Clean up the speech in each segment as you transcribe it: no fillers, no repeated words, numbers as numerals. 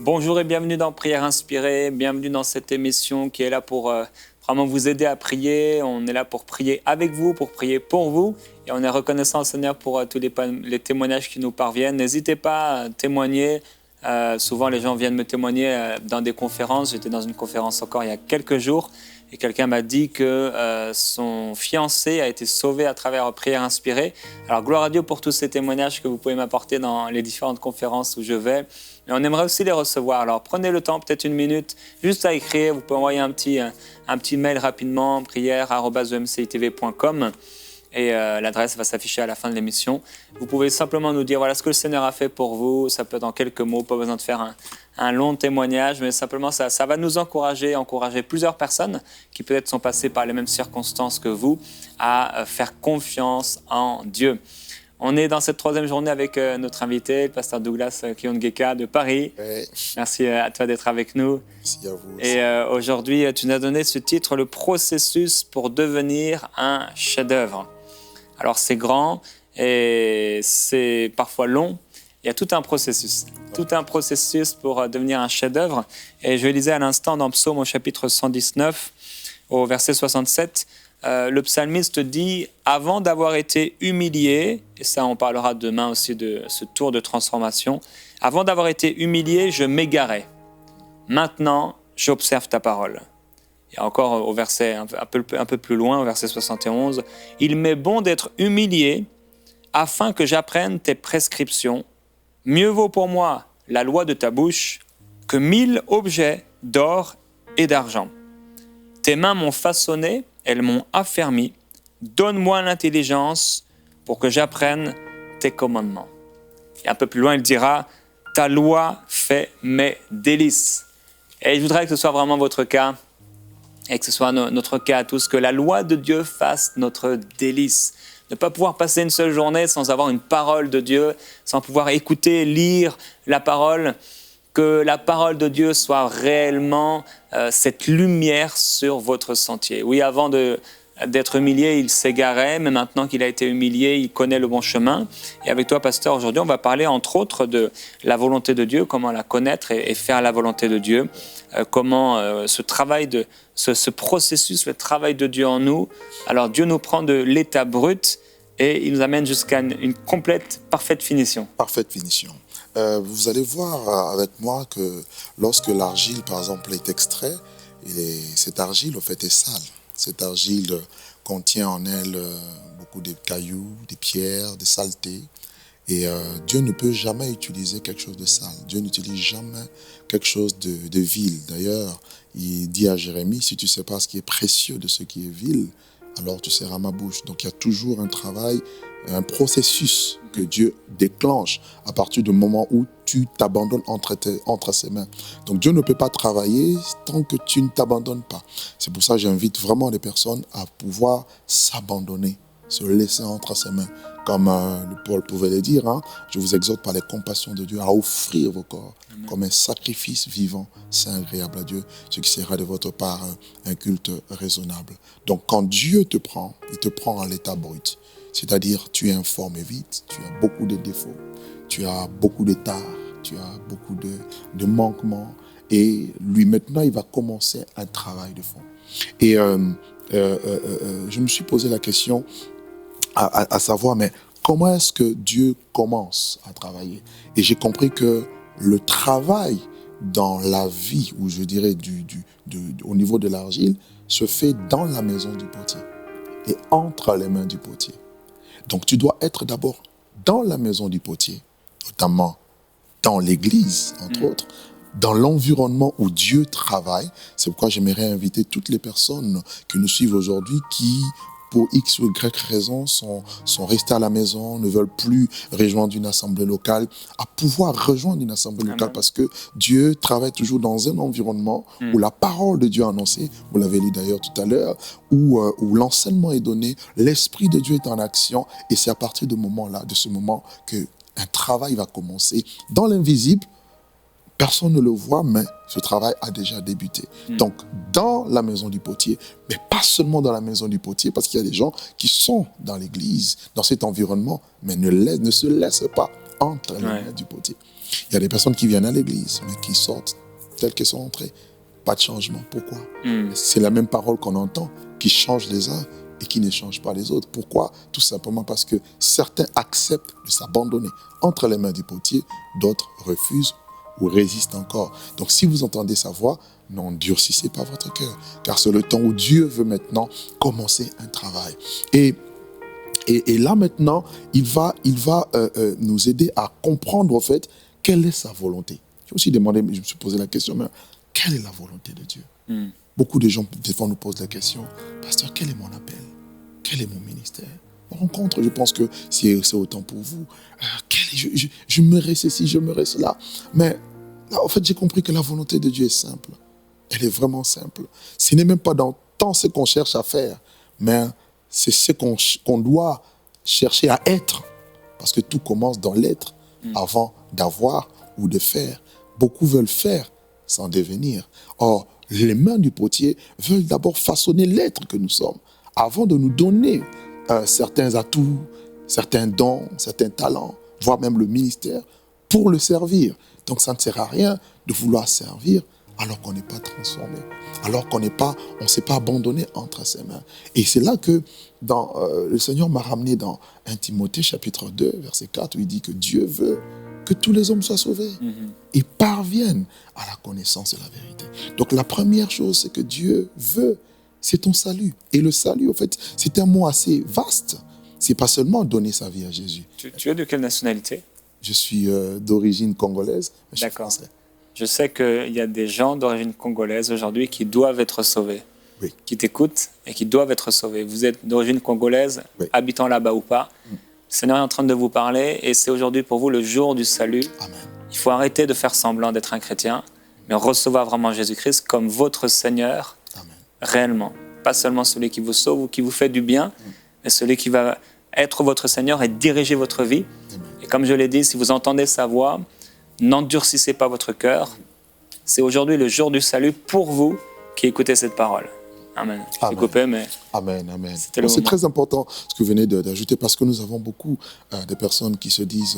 Bonjour et bienvenue dans Prière Inspirée, bienvenue dans cette émission qui est là pour vraiment vous aider à prier. On est là pour prier avec vous, pour prier pour vous. Et on est reconnaissant au Seigneur pour tous les témoignages qui nous parviennent. N'hésitez pas à témoigner. Souvent, les gens viennent me témoigner dans des conférences. J'étais dans une conférence encore il y a quelques jours et quelqu'un m'a dit que son fiancé a été sauvé à travers Prière Inspirée. Alors, gloire à Dieu pour tous ces témoignages que vous pouvez m'apporter dans les différentes conférences où je vais. Mais on aimerait aussi les recevoir. Alors, prenez le temps, peut-être une minute, juste à écrire. Vous pouvez envoyer un petit mail rapidement, prière@emcitv.com. Et l'adresse va s'afficher à la fin de l'émission. Vous pouvez simplement nous dire voilà ce que le Seigneur a fait pour vous. Ça peut être en quelques mots, pas besoin de faire un long témoignage, mais simplement ça va nous encourager plusieurs personnes qui peut-être sont passées par les mêmes circonstances que vous à faire confiance en Dieu. On est dans cette troisième journée avec notre invité, le pasteur Douglas Kiongeka de Paris. Ouais. Merci à toi d'être avec nous. Merci à vous. Et aujourd'hui, tu nous as donné ce titre, le processus pour devenir un chef-d'œuvre. Alors c'est grand et c'est parfois long. Il y a tout un processus pour devenir un chef-d'œuvre. Et je lisais à l'instant dans Psaume au chapitre 119, au verset 67, le psalmiste dit « Avant d'avoir été humilié », et ça on parlera demain aussi de ce tour de transformation, « Avant d'avoir été humilié, je m'égarais. Maintenant, j'observe ta parole. » Et encore au verset un peu plus loin, au verset 71, « Il m'est bon d'être humilié afin que j'apprenne tes prescriptions. Mieux vaut pour moi la loi de ta bouche que 1000 objets d'or et d'argent. Tes mains m'ont façonné, elles m'ont affermi. Donne-moi l'intelligence pour que j'apprenne tes commandements. » Et un peu plus loin, il dira « Ta loi fait mes délices. » Et je voudrais que ce soit vraiment votre cas, et que ce soit notre cas à tous, que la loi de Dieu fasse notre délice. Ne pas pouvoir passer une seule journée sans avoir une parole de Dieu, sans pouvoir écouter, lire la parole, que la parole de Dieu soit réellement cette lumière sur votre sentier. Oui, avant d'être humilié, il s'égarait, mais maintenant qu'il a été humilié, il connaît le bon chemin. Et avec toi, pasteur, aujourd'hui, on va parler entre autres de la volonté de Dieu, comment la connaître et faire la volonté de Dieu, comment ce processus, le travail de Dieu en nous. Alors Dieu nous prend de l'état brut et il nous amène jusqu'à une complète, parfaite finition. Parfaite finition. Vous allez voir avec moi que lorsque l'argile, par exemple, est extraite, cette argile, au fait, est sale. Cette argile contient en elle beaucoup de cailloux, des pierres, des saletés. Et Dieu ne peut jamais utiliser quelque chose de sale. Dieu n'utilise jamais quelque chose de vil. D'ailleurs, il dit à Jérémie, si tu ne sais pas ce qui est précieux de ce qui est vil, alors tu seras ma bouche. Donc il y a toujours un travail, un processus que Dieu déclenche à partir du moment où tu t'abandonnes entre ses mains. Donc Dieu ne peut pas travailler tant que tu ne t'abandonnes pas. C'est pour ça que j'invite vraiment les personnes à pouvoir s'abandonner, se laisser entre ses mains. Comme Paul pouvait le dire, hein, je vous exhorte par les compassions de Dieu à offrir vos corps comme un sacrifice vivant, saint, agréable à Dieu, ce qui sera de votre part un culte raisonnable. Donc quand Dieu te prend, il te prend en l'état brut. C'est-à-dire tu es informe et vide, tu as beaucoup de défauts, tu as beaucoup de tares, tu as beaucoup de manquements. Et lui maintenant, il va commencer un travail de fond. Et je me suis posé la question à savoir, mais comment est-ce que Dieu commence à travailler? Et j'ai compris que le travail dans la vie, ou je dirais au niveau de l'argile, se fait dans la maison du potier et entre les mains du potier. Donc tu dois être d'abord dans la maison du potier, notamment dans l'église, entre autres, dans l'environnement où Dieu travaille. C'est pourquoi j'aimerais inviter toutes les personnes qui nous suivent aujourd'hui qui, pour X ou Y raison, sont restées à la maison, ne veulent plus rejoindre une assemblée locale, à pouvoir rejoindre une assemblée locale. Parce que Dieu travaille toujours dans un environnement où la parole de Dieu est annoncée, vous l'avez lu d'ailleurs tout à l'heure, où l'enseignement est donné, l'Esprit de Dieu est en action, et c'est à partir de ce moment qu'un travail va commencer dans l'invisible. Personne ne le voit, mais ce travail a déjà débuté. Donc, dans la maison du potier, mais pas seulement dans la maison du potier, parce qu'il y a des gens qui sont dans l'église, dans cet environnement, mais ne se laissent pas entre les mains du potier. Il y a des personnes qui viennent à l'église, mais qui sortent telles qu'elles sont entrées. Pas de changement. Pourquoi? C'est la même parole qu'on entend, qui change les uns et qui ne change pas les autres. Pourquoi? Tout simplement parce que certains acceptent de s'abandonner entre les mains du potier, d'autres refusent ou résistent encore. Donc si vous entendez sa voix, n'endurcissez pas votre cœur, car c'est le temps où Dieu veut maintenant commencer un travail. Et là maintenant, il va nous aider à comprendre en fait quelle est sa volonté. J'ai aussi demandé, je me suis posé la question, mais quelle est la volonté de Dieu? Beaucoup de gens, des fois, nous posent la question, pasteur, quel est mon appel? Quel est mon ministère? On rencontre, je pense que c'est autant pour vous. Je me reste ceci, je me reste cela. Mais là, en fait, j'ai compris que la volonté de Dieu est simple. Elle est vraiment simple. Ce n'est même pas dans tant ce qu'on cherche à faire, mais c'est ce qu'on doit chercher à être. Parce que tout commence dans l'être avant d'avoir ou de faire. Beaucoup veulent faire sans devenir. Or, les mains du potier veulent d'abord façonner l'être que nous sommes avant de nous donner certains atouts, certains dons, certains talents, voire même le ministère pour le servir. Donc, ça ne sert à rien de vouloir servir alors qu'on n'est pas transformé, alors qu'on ne s'est pas abandonné entre ses mains. Et c'est là que le Seigneur m'a ramené dans 1 Timothée chapitre 2, verset 4, où il dit que Dieu veut que tous les hommes soient sauvés et parviennent à la connaissance de la vérité. Donc la première chose, c'est que Dieu veut, c'est ton salut. Et le salut, en fait, c'est un mot assez vaste. C'est pas seulement donner sa vie à Jésus. Tu es de quelle nationalité? Je suis d'origine congolaise, mais je suis D'accord. français. Je sais qu'il y a des gens d'origine congolaise aujourd'hui qui doivent être sauvés, Oui. qui t'écoutent et qui doivent être sauvés. Vous êtes d'origine congolaise, Oui. habitant là-bas ou pas. Le Seigneur est en train de vous parler et c'est aujourd'hui pour vous le jour du salut. Amen. Il faut arrêter de faire semblant d'être un chrétien, mais recevoir vraiment Jésus-Christ comme votre Seigneur, Amen. réellement. Pas seulement celui qui vous sauve ou qui vous fait du bien, mais celui qui va être votre Seigneur et diriger votre vie. Amen. Et comme je l'ai dit, si vous entendez sa voix, n'endurcissez pas votre cœur. C'est aujourd'hui le jour du salut pour vous qui écoutez cette parole. Amen. Je suis coupé, mais Amen, amen. c'était le C'est moment. très important ce que vous venez d'ajouter parce que nous avons beaucoup de personnes qui se disent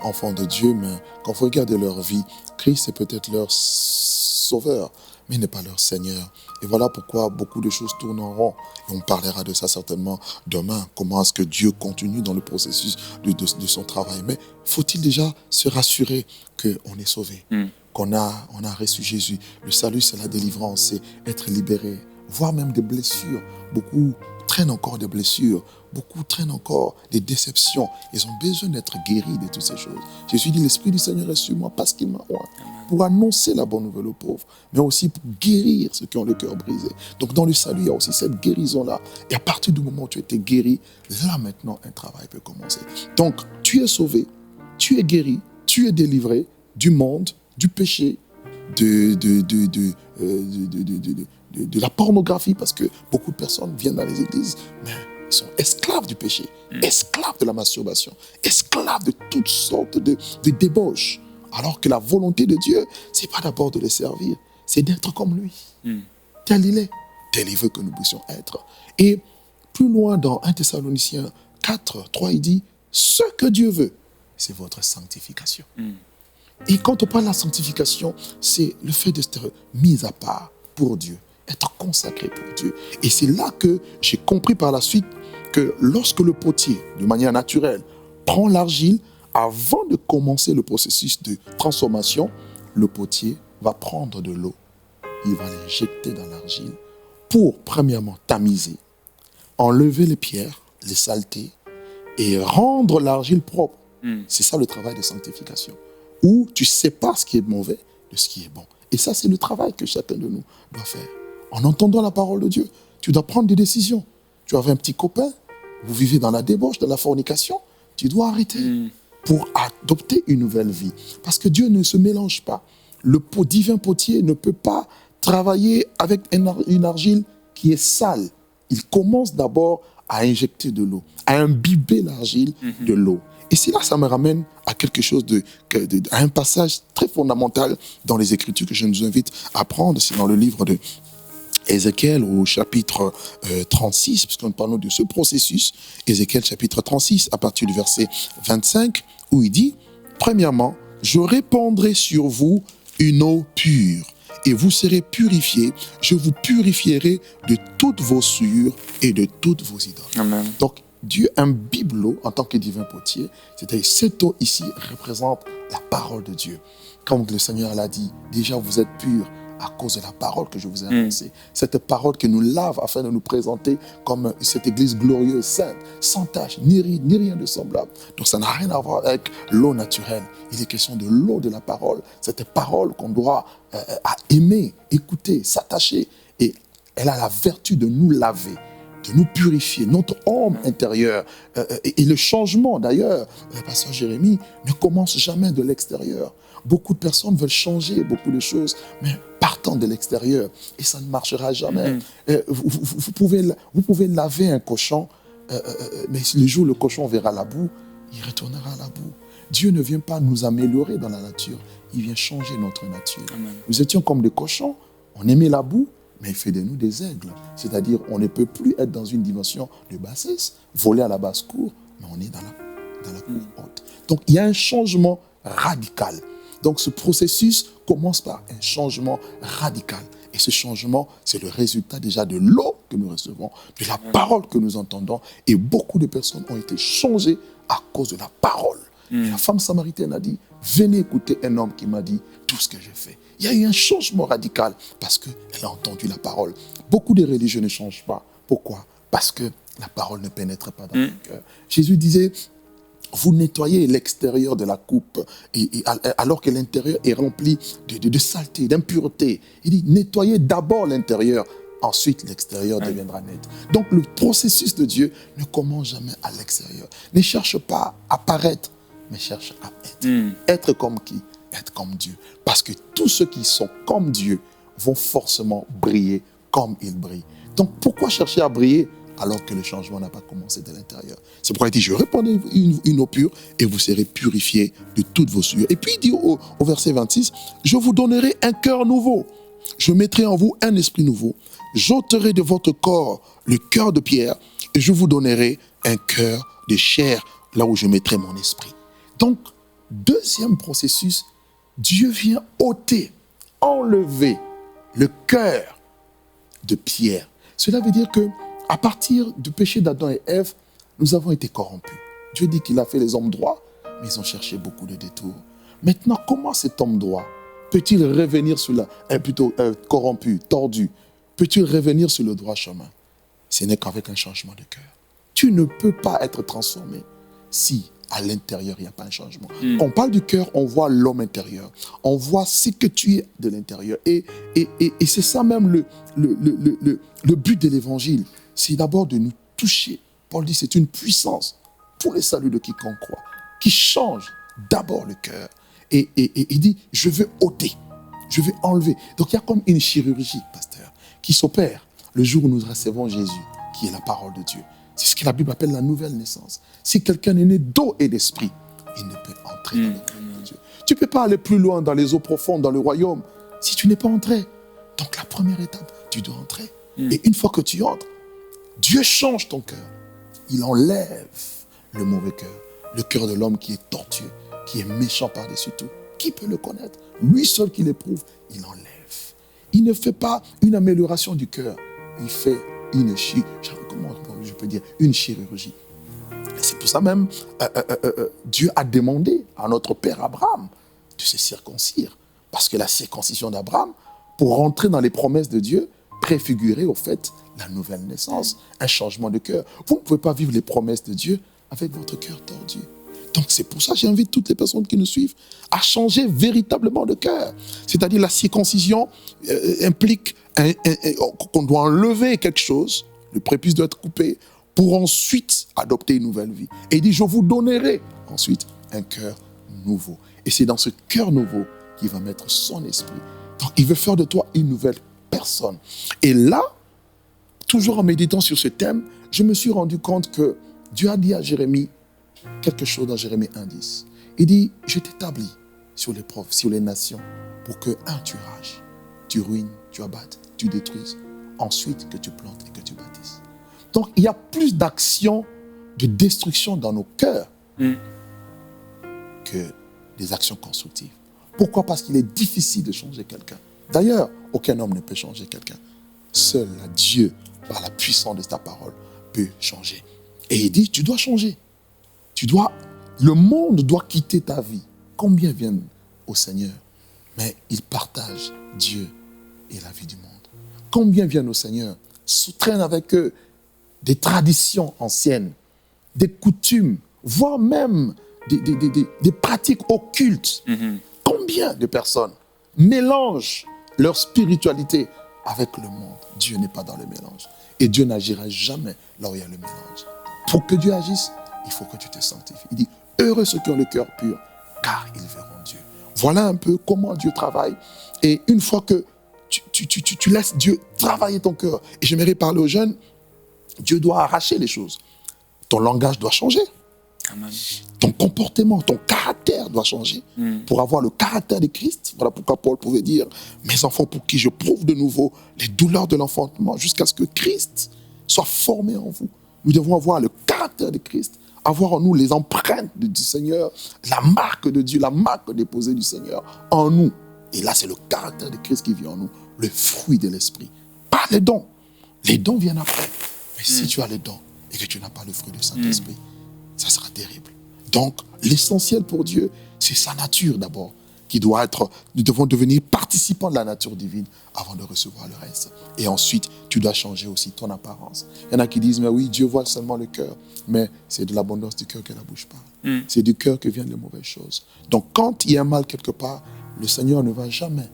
enfants de Dieu, mais quand vous regardez leur vie, Christ est peut-être leur sauveur, mais il n'est pas leur Seigneur. Et voilà pourquoi beaucoup de choses tournent en rond. Et on parlera de ça certainement demain. Comment est-ce que Dieu continue dans le processus de son travail. Mais faut-il déjà se rassurer qu'on est sauvé, qu'on a reçu Jésus. Le salut, c'est la délivrance, c'est être libéré, voire même des blessures. Beaucoup traînent encore des blessures, beaucoup traînent encore des déceptions. Ils ont besoin d'être guéris de toutes ces choses. Jésus dit, l'Esprit du Seigneur est sur moi parce qu'il m'a oint pour annoncer la bonne nouvelle aux pauvres, mais aussi pour guérir ceux qui ont le cœur brisé. Donc dans le salut, il y a aussi cette guérison-là. Et à partir du moment où tu as été guéri, là maintenant, un travail peut commencer. Donc, tu es sauvé, tu es guéri, tu es délivré du monde, du péché, de la pornographie, parce que beaucoup de personnes viennent dans les églises, mais ils sont esclaves du péché, esclaves de la masturbation, esclaves de toutes sortes de débauches. Alors que la volonté de Dieu, c'est pas d'abord de les servir, c'est d'être comme lui. Tel il est, tel il veut que nous puissions être. Et plus loin dans 1 Thessaloniciens 4, 3, il dit, ce que Dieu veut, c'est votre sanctification. Et quand on parle de la sanctification, c'est le fait d'être mis à part pour Dieu, être consacré pour Dieu. Et c'est là que j'ai compris par la suite que lorsque le potier, de manière naturelle, prend l'argile, avant de commencer le processus de transformation, le potier va prendre de l'eau. Il va l'injecter dans l'argile pour, premièrement, tamiser, enlever les pierres, les saletés et rendre l'argile propre. C'est ça le travail de sanctification. Où tu sépares ce qui est mauvais de ce qui est bon. Et ça, c'est le travail que chacun de nous doit faire. En entendant la parole de Dieu, tu dois prendre des décisions. Tu avais un petit copain, vous vivez dans la débauche, dans la fornication, tu dois arrêter pour adopter une nouvelle vie. Parce que Dieu ne se mélange pas. Le divin potier ne peut pas travailler avec une argile qui est sale. Il commence d'abord à injecter de l'eau, à imbiber l'argile de l'eau. Et c'est là que ça me ramène à quelque chose à un passage très fondamental dans les Écritures que je nous invite à prendre. C'est dans le livre de Ézéchiel au chapitre 36, parce que nous parlons de ce processus. Ézéchiel chapitre 36, à partir du verset 25, où il dit, premièrement, je répandrai sur vous une eau pure, et vous serez purifiés. Je vous purifierai de toutes vos souillures et de toutes vos idoles. Amen. Donc, Dieu imbibe l'eau en tant que divin potier. C'est-à-dire, cette eau ici représente la parole de Dieu. Comme le Seigneur l'a dit, déjà vous êtes purs à cause de la parole que je vous ai annoncée. Cette parole qui nous lave afin de nous présenter comme cette église glorieuse, sainte, sans tache, ni rien de semblable. Donc ça n'a rien à voir avec l'eau naturelle. Il est question de l'eau de la parole. Cette parole qu'on doit aimer, écouter, s'attacher. Et elle a la vertu de nous laver, de nous purifier, notre homme intérieur. Et le changement, d'ailleurs, le pasteur Jérémie, ne commence jamais de l'extérieur. Beaucoup de personnes veulent changer beaucoup de choses, mais partant de l'extérieur. Et ça ne marchera jamais. Vous pouvez laver un cochon, mais le jour où le cochon verra la boue, il retournera à la boue. Dieu ne vient pas nous améliorer dans la nature, il vient changer notre nature. Amen. Nous étions comme des cochons, on aimait la boue, mais il fait de nous des aigles. C'est-à-dire, on ne peut plus être dans une dimension de bassesse, voler à la basse-cour, mais on est dans la cour haute. Donc, il y a un changement radical. Donc, ce processus commence par un changement radical. Et ce changement, c'est le résultat déjà de l'eau que nous recevons, de la parole que nous entendons. Et beaucoup de personnes ont été changées à cause de la parole. Et la femme samaritaine a dit, venez écouter un homme qui m'a dit tout ce que j'ai fait. Il y a eu un changement radical parce qu'elle a entendu la parole. Beaucoup de religieux ne changent pas. Pourquoi? Parce que la parole ne pénètre pas dans le cœur. Jésus disait, vous nettoyez l'extérieur de la coupe alors que l'intérieur est rempli de saleté, d'impureté. Il dit, nettoyez d'abord l'intérieur, ensuite l'extérieur deviendra net. Donc le processus de Dieu ne commence jamais à l'extérieur. Ne cherche pas à paraître, mais cherche à être. Être comme qui? Être comme Dieu. Parce que tous ceux qui sont comme Dieu vont forcément briller comme il brille. Donc pourquoi chercher à briller alors que le changement n'a pas commencé de l'intérieur? C'est pourquoi il dit, je répandrai une eau pure et vous serez purifiés de toutes vos souillures. Et puis il dit au verset 26, je vous donnerai un cœur nouveau. Je mettrai en vous un esprit nouveau. J'ôterai de votre corps le cœur de pierre et je vous donnerai un cœur de chair, là où je mettrai mon esprit. Donc, deuxième processus, Dieu vient ôter, enlever le cœur de pierre. Cela veut dire que à partir du péché d'Adam et Ève, nous avons été corrompus. Dieu dit qu'il a fait les hommes droits, mais ils ont cherché beaucoup de détours. Maintenant, comment cet homme droit peut-il revenir sur corrompu, tordu, peut-il revenir sur le droit chemin? Ce n'est qu'avec un changement de cœur. Tu ne peux pas être transformé si à l'intérieur, il n'y a pas un changement. On parle du cœur, on voit l'homme intérieur. On voit ce que tu es de l'intérieur. Et c'est ça même le but de l'évangile. C'est d'abord de nous toucher. Paul dit, c'est une puissance pour le salut de quiconque croit, qui change d'abord le cœur. Et il dit, je veux ôter, je veux enlever. Donc il y a comme une chirurgie, pasteur, qui s'opère le jour où nous recevons Jésus, qui est la parole de Dieu. C'est ce que la Bible appelle la nouvelle naissance. Si quelqu'un est né d'eau et d'esprit, il ne peut entrer dans le royaume de Dieu. Tu ne peux pas aller plus loin dans les eaux profondes, dans le royaume, si tu n'es pas entré. Donc la première étape, tu dois entrer. Et une fois que tu entres, Dieu change ton cœur. Il enlève le mauvais cœur. Le cœur de l'homme qui est tortueux, qui est méchant par-dessus tout. Qui peut le connaître? Lui seul qui l'éprouve, il enlève. Il ne fait pas une amélioration du cœur. Il fait une chirurgie. Et c'est pour ça même, Dieu a demandé à notre père Abraham de se circoncire. Parce que la circoncision d'Abraham, pour rentrer dans les promesses de Dieu, préfigurait au fait la nouvelle naissance, un changement de cœur. Vous ne pouvez pas vivre les promesses de Dieu avec votre cœur tordu. Donc c'est pour ça que j'invite toutes les personnes qui nous suivent à changer véritablement de cœur. C'est-à-dire la circoncision implique qu'on doit enlever quelque chose, le prépuce doit être coupé, pour ensuite adopter une nouvelle vie. Et il dit, je vous donnerai ensuite un cœur nouveau. Et c'est dans ce cœur nouveau qu'il va mettre son esprit. Donc il veut faire de toi une nouvelle personne. Et là, toujours en méditant sur ce thème, je me suis rendu compte que Dieu a dit à Jérémie quelque chose dans Jérémie 1:10. Il dit, je t'établis sur les nations pour que, tu rages, tu ruines, tu abattes, tu détruises. Ensuite, que tu plantes et que tu bâtisses. Donc, il y a plus d'actions de destruction dans nos cœurs que des actions constructives. Pourquoi? Parce qu'il est difficile de changer quelqu'un. D'ailleurs, aucun homme ne peut changer quelqu'un. Seul Dieu, par la puissance de sa parole, peut changer. Et il dit, tu dois changer. Le monde doit quitter ta vie. Combien viennent au Seigneur, mais ils partagent Dieu et la vie du monde. Combien viennent au Seigneur, se traînent avec eux des traditions anciennes, des coutumes, voire même des pratiques occultes. Combien de personnes mélangent leur spiritualité avec le monde? Dieu n'est pas dans le mélange. Et Dieu n'agira jamais là où il y a le mélange. Pour que Dieu agisse, il faut que tu te sanctifies. Il dit, heureux ceux qui ont le cœur pur, car ils verront Dieu. Voilà un peu comment Dieu travaille. Et une fois que tu laisses Dieu travailler ton cœur, et j'aimerais parler aux jeunes, Dieu doit arracher les choses. Ton langage doit changer. Amen. Ton comportement, ton caractère doit changer pour avoir le caractère de Christ. Voilà pourquoi Paul pouvait dire, mes enfants pour qui je prouve de nouveau les douleurs de l'enfantement jusqu'à ce que Christ soit formé en vous. Nous devons avoir le caractère de Christ, avoir en nous les empreintes du Seigneur, la marque de Dieu, la marque déposée du Seigneur en nous. Et là, c'est le caractère de Christ qui vit en nous, le fruit de l'esprit. Pas les dons. Les dons viennent après. Mais si tu as les dons et que tu n'as pas le fruit du Saint-Esprit, ça sera terrible. Donc, l'essentiel pour Dieu, c'est sa nature d'abord, qui doit être, nous devons devenir participants de la nature divine avant de recevoir le reste. Et ensuite, tu dois changer aussi ton apparence. Il y en a qui disent, mais oui, Dieu voit seulement le cœur. Mais c'est de l'abondance du cœur que la bouche parle. C'est du cœur que viennent les mauvaises choses. Donc, quand il y a un mal quelque part, le Seigneur ne va jamais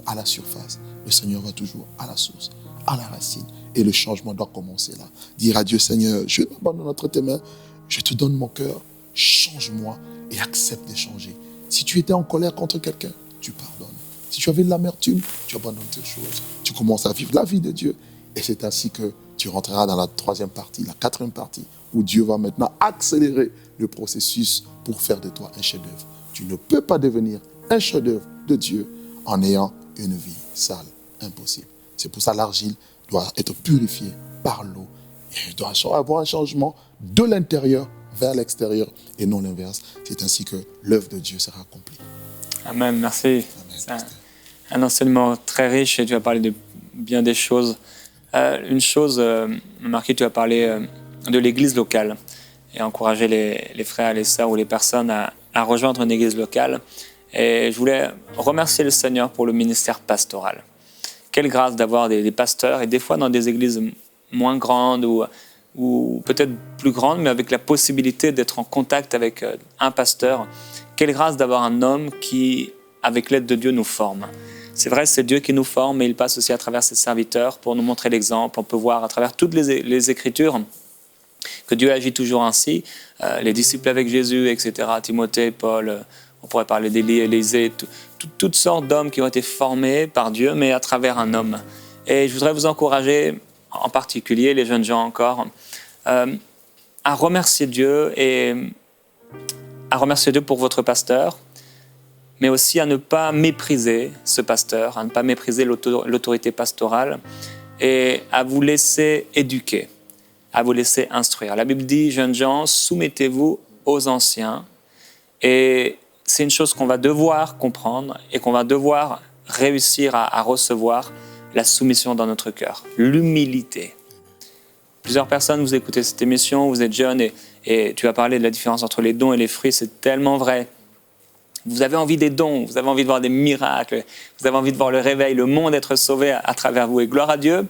à la surface. Le Seigneur va toujours à la source, à la racine. Et le changement doit commencer là. Dire à Dieu, Seigneur, je m'abandonne entre tes mains, je te donne mon cœur, change-moi et accepte de changer. Si tu étais en colère contre quelqu'un, tu pardonnes. Si tu avais de l'amertume, tu abandonnes tes choses. Tu commences à vivre la vie de Dieu. Et c'est ainsi que tu rentreras dans la troisième partie, la quatrième partie, où Dieu va maintenant accélérer le processus pour faire de toi un chef-d'œuvre. Tu ne peux pas devenir un chef-d'œuvre de Dieu en ayant une vie sale, impossible. C'est pour ça que l'argile doit être purifiée par l'eau. Et il doit avoir un changement de l'intérieur vers l'extérieur et non l'inverse. C'est ainsi que l'œuvre de Dieu sera accomplie. Amen, merci. C'est un enseignement très riche et tu as parlé de bien des choses. Une chose, Marquis, tu as parlé de l'église locale et encourager les frères, les sœurs ou les personnes à rejoindre une église locale. Et je voulais remercier le Seigneur pour le ministère pastoral. Quelle grâce d'avoir des pasteurs, et des fois dans des églises moins grandes ou peut-être plus grandes, mais avec la possibilité d'être en contact avec un pasteur. Quelle grâce d'avoir un homme qui, avec l'aide de Dieu, nous forme. C'est vrai, c'est Dieu qui nous forme, mais il passe aussi à travers ses serviteurs pour nous montrer l'exemple. On peut voir à travers toutes les Écritures que Dieu agit toujours ainsi. Les disciples avec Jésus, etc., Timothée, Paul, on pourrait parler d'Élie, Élisée, toutes sortes d'hommes qui ont été formés par Dieu, mais à travers un homme. Et je voudrais vous encourager, en particulier les jeunes gens encore, à remercier Dieu et à remercier Dieu pour votre pasteur, mais aussi à ne pas mépriser ce pasteur, à ne pas mépriser l'autorité pastorale et à vous laisser éduquer, à vous laisser instruire. La Bible dit, jeunes gens, soumettez-vous aux anciens. Et c'est une chose qu'on va devoir comprendre et qu'on va devoir réussir à recevoir, la soumission dans notre cœur, l'humilité. Plusieurs personnes, vous écoutez cette émission, vous êtes jeunes et tu as parlé de la différence entre les dons et les fruits, c'est tellement vrai. Vous avez envie des dons, vous avez envie de voir des miracles, vous avez envie de voir le réveil, le monde être sauvé à travers vous. Et gloire à Dieu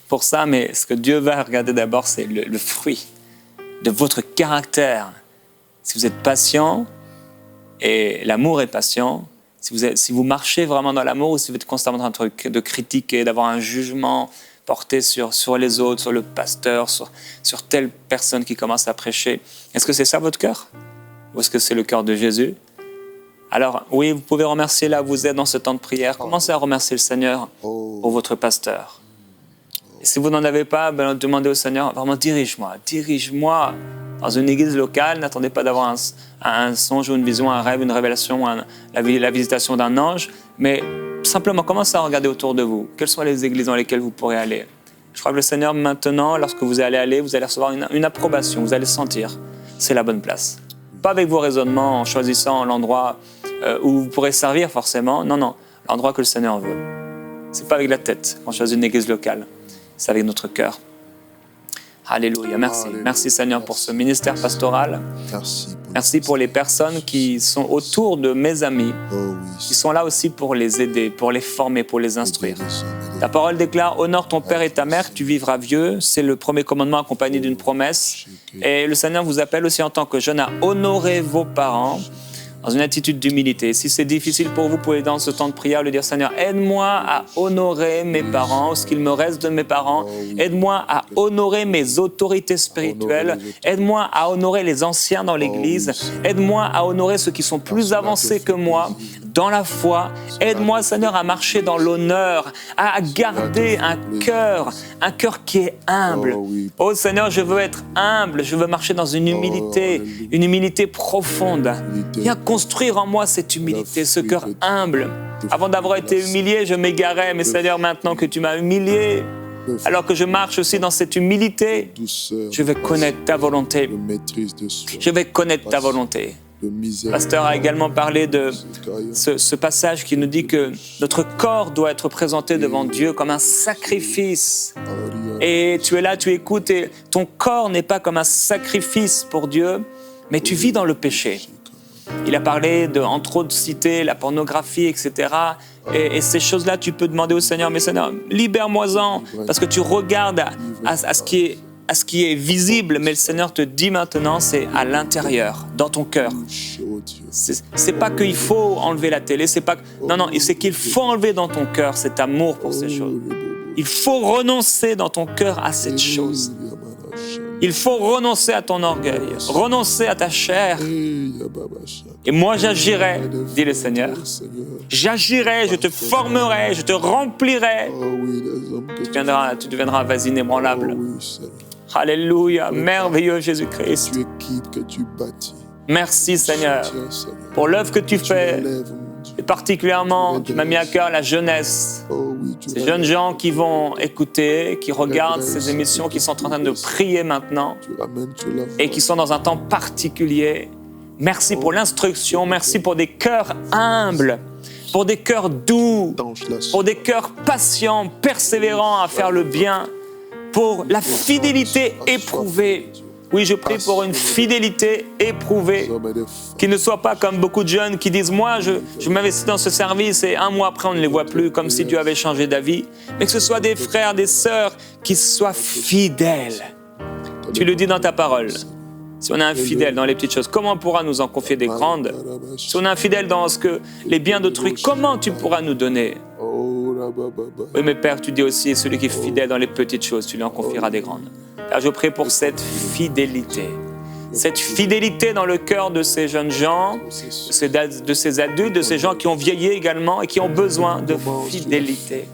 pour ça, mais ce que Dieu va regarder d'abord, c'est le fruit de votre caractère. Si vous êtes patient, et l'amour est patient, si vous marchez vraiment dans l'amour ou si vous êtes constamment en train de critiquer, d'avoir un jugement porté sur les autres, sur le pasteur, sur telle personne qui commence à prêcher, est-ce que c'est ça votre cœur? Ou est-ce que c'est le cœur de Jésus? Alors, oui, vous pouvez remercier là où vous êtes dans ce temps de prière. Commencez à remercier le Seigneur pour votre pasteur. Et si vous n'en avez pas, demandez au Seigneur, vraiment, dirige-moi dans une église locale. N'attendez pas d'avoir un songe ou une vision, un rêve, une révélation, la visitation d'un ange, mais simplement commencez à regarder autour de vous. Quelles sont les églises dans lesquelles vous pourrez aller? Je crois que le Seigneur, maintenant, lorsque vous allez aller, vous allez recevoir une approbation, vous allez sentir, c'est la bonne place. Pas avec vos raisonnements, en choisissant l'endroit où vous pourrez servir forcément. Non, non, l'endroit que le Seigneur veut. C'est pas avec la tête quand on choisit une église locale, c'est avec notre cœur. Alléluia, merci. Alléluia. Merci Seigneur pour ce ministère pastoral. Merci pour les personnes qui sont autour de mes amis, qui sont là aussi pour les aider, pour les former, pour les instruire. Ta parole déclare, honore ton père et ta mère, tu vivras vieux. C'est le premier commandement accompagné d'une promesse. Et le Seigneur vous appelle aussi en tant que jeune à honorer vos parents dans une attitude d'humilité. Si c'est difficile pour vous, vous pouvez dans ce temps de prière lui dire, Seigneur, aide-moi à honorer mes parents, ce qu'il me reste de mes parents. Aide-moi à honorer mes autorités spirituelles. Aide-moi à honorer les anciens dans l'Église. Aide-moi à honorer ceux qui sont plus avancés que moi dans la foi. Aide-moi, Seigneur, à marcher dans l'honneur, à garder un cœur qui est humble. Oh Seigneur, je veux être humble, je veux marcher dans une humilité profonde. Viens construire en moi cette humilité, ce cœur humble. Avant d'avoir été humilié, je m'égarais, mais Seigneur, maintenant que tu m'as humilié, alors que je marche aussi dans cette humilité, je vais connaître ta volonté. Je vais connaître ta volonté. Le pasteur a également parlé de ce passage qui nous dit que notre corps doit être présenté devant Dieu comme un sacrifice. Et tu es là, tu écoutes, et ton corps n'est pas comme un sacrifice pour Dieu, mais tu vis dans le péché. Il a parlé de, entre autres, citer la pornographie, etc. Et ces choses-là, tu peux demander au Seigneur, mais Seigneur, libère-moi-en, parce que tu regardes à ce qui est visible, mais le Seigneur te dit maintenant, c'est à l'intérieur, dans ton cœur. C'est pas qu'il faut enlever la télé, c'est pas... Non, c'est qu'il faut enlever dans ton cœur cet amour pour ces choses. Il faut renoncer dans ton cœur à cette chose. Il faut renoncer à ton orgueil, renoncer à ta chair. Et moi j'agirai, dit le Seigneur. J'agirai, je te formerai, je te remplirai. Tu deviendras un vasine ébranlable. Alléluia, merveilleux Jésus-Christ. Merci Seigneur pour l'œuvre que tu fais. Et particulièrement, tu m'as mis à cœur la jeunesse. Ces jeunes gens qui vont écouter, qui regardent ces émissions, qui sont en train de prier maintenant et qui sont dans un temps particulier. Merci pour l'instruction, merci pour des cœurs humbles, pour des cœurs doux, pour des cœurs patients, persévérants à faire le bien, pour la fidélité éprouvée. Oui, je prie pour une fidélité éprouvée, qui ne soit pas comme beaucoup de jeunes qui disent « Moi, je m'investis dans ce service et un mois après, on ne les voit plus, comme si Dieu avait changé d'avis. » Mais que ce soit des frères, des sœurs qui soient fidèles. Tu le dis dans ta parole. Si on est infidèle dans les petites choses, comment on pourra nous en confier des grandes? Si on est infidèle dans les biens d'autrui, comment tu pourras nous donner? Oui, mais Père, tu dis aussi, celui qui est fidèle dans les petites choses, tu lui en confieras des grandes. Père, je prie pour cette fidélité dans le cœur de ces jeunes gens, de ces adultes, de ces gens qui ont vieilli également et qui ont besoin de fidélité.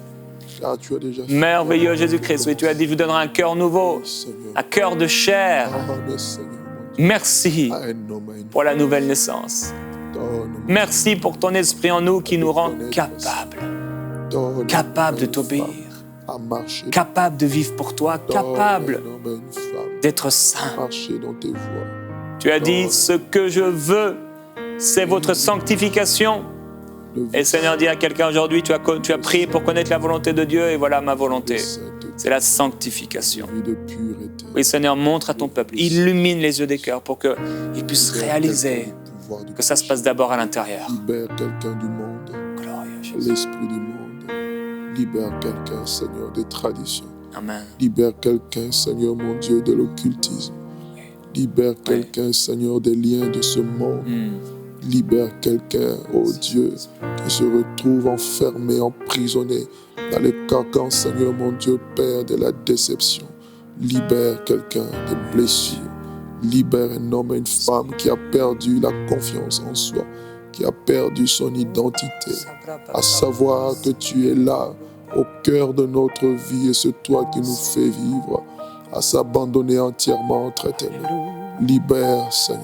Merveilleux Jésus-Christ, oui, tu as dit, je vous donnerai un cœur nouveau, un cœur de chair. Merci pour la nouvelle naissance. Merci pour ton esprit en nous qui nous rend capables de t'obéir, capables de vivre pour toi, capables d'être saints. Tu as dit, ce que je veux, c'est votre sanctification. Et le Seigneur dit à quelqu'un aujourd'hui, tu as prié pour connaître la volonté de Dieu, et voilà ma volonté. C'est la sanctification. Oui, Seigneur, montre à ton peuple, illumine les yeux des cœurs pour qu'ils puissent réaliser que ça se passe d'abord à l'intérieur. Libère quelqu'un du monde, l'esprit du monde. Libère quelqu'un, Seigneur, des traditions. Amen. Libère quelqu'un, Seigneur, mon Dieu, de l'occultisme. Libère quelqu'un, Seigneur, des liens de ce monde. Libère quelqu'un, oh Dieu, qui se retrouve enfermé, emprisonné dans les carcans, Seigneur, mon Dieu, Père, de la déception. Libère quelqu'un des blessures. Libère un homme et une femme qui a perdu la confiance en soi, qui a perdu son identité, à savoir que tu es là, au cœur de notre vie, et c'est toi qui nous fais vivre, à s'abandonner entièrement entre tes mains. Libère, Seigneur.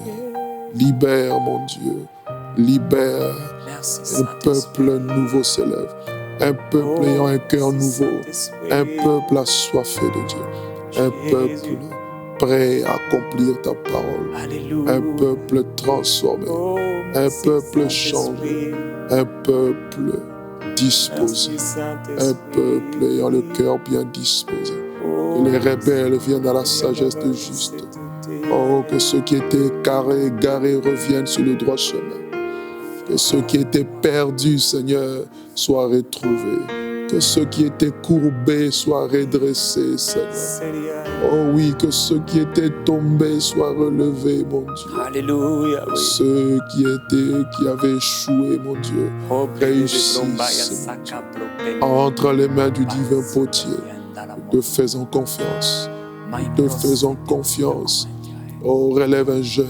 Libère, mon Dieu. Libère. Un peuple nouveau s'élève. Un peuple ayant un cœur nouveau. Un peuple assoiffé de Dieu. Un peuple prêt à accomplir ta parole. Un peuple transformé. Un peuple changé, un peuple disposé, un peuple ayant le cœur bien disposé. Que les rebelles viennent à la sagesse de juste. Oh, que ceux qui étaient carrés, égarés reviennent sur le droit chemin. Que ceux qui étaient perdus, Seigneur, soient retrouvés. Que ceux qui étaient courbés soient redressés, Seigneur. Oh oui, que ceux qui étaient tombés soient relevés, mon Dieu. Alléluia, oui. Ceux qui avaient échoué, mon Dieu, réussissent, Seigneur. Entre les mains du divin potier, te faisons confiance. Te faisons confiance. Oh, relève un jeune,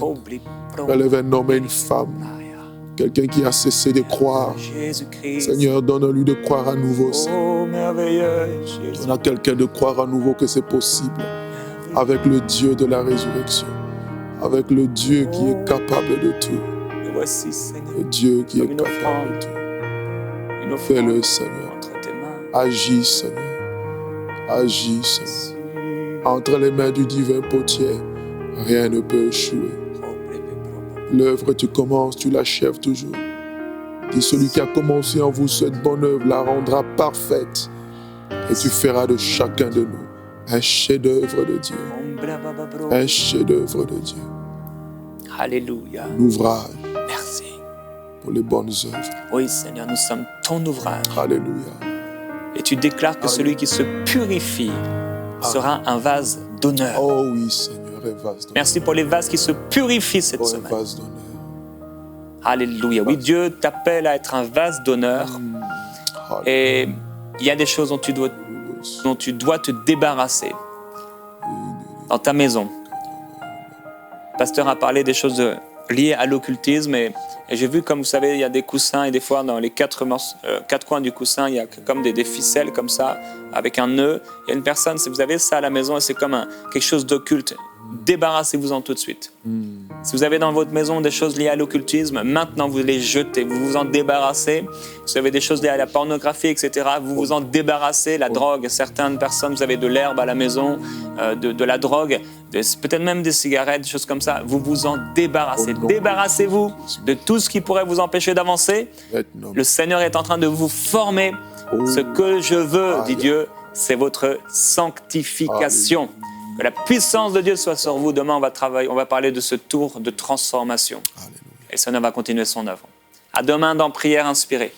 relève un homme et une femme. Quelqu'un qui a cessé de croire. Seigneur, donne-lui de croire à nouveau. Donne à quelqu'un de croire à nouveau que c'est possible. Avec le Dieu de la résurrection. Avec le Dieu qui est capable de tout. Le Dieu qui est capable de tout. Fais-le, Seigneur. Agis, Seigneur. Agis, Seigneur. Entre les mains du divin potier, rien ne peut échouer. L'œuvre tu commences, tu l'achèves toujours. Dis, celui qui a commencé en vous cette bonne œuvre la rendra parfaite. Et tu feras de chacun de nous un chef-d'œuvre de Dieu. Un chef-d'œuvre de Dieu. Alléluia. L'ouvrage. Merci. Pour les bonnes œuvres. Oui, Seigneur, nous sommes ton ouvrage. Alléluia. Et tu déclares que celui qui se purifie sera un vase d'honneur. Oh oui, Seigneur. Merci pour les vases qui se purifient cette semaine. Alléluia. Oui, Dieu t'appelle à être un vase d'honneur. Et il y a des choses dont tu dois te débarrasser dans ta maison. Le pasteur a parlé des choses liées à l'occultisme et j'ai vu, comme vous savez, il y a des coussins et des fois dans les quatre coins du coussin, il y a comme des ficelles comme ça, avec un nœud. Il y a une personne, si vous avez ça à la maison, et c'est comme quelque chose d'occulte, débarrassez-vous-en tout de suite. Si vous avez dans votre maison des choses liées à l'occultisme, maintenant vous les jetez, vous vous en débarrassez. Si vous avez des choses liées à la pornographie, etc., vous vous en débarrassez. La drogue, certaines personnes, vous avez de l'herbe à la maison, de la drogue, peut-être même des cigarettes, des choses comme ça, vous vous en débarrassez. Débarrassez-vous de tout ce qui pourrait vous empêcher d'avancer. Le Seigneur est en train de vous former. Ce que je veux, dit Dieu, c'est votre sanctification. Que la puissance de Dieu soit sur vous. Demain, on va parler de ce tour de transformation. Alléluia. Et le Seigneur va continuer son œuvre. À demain dans Prière inspirée.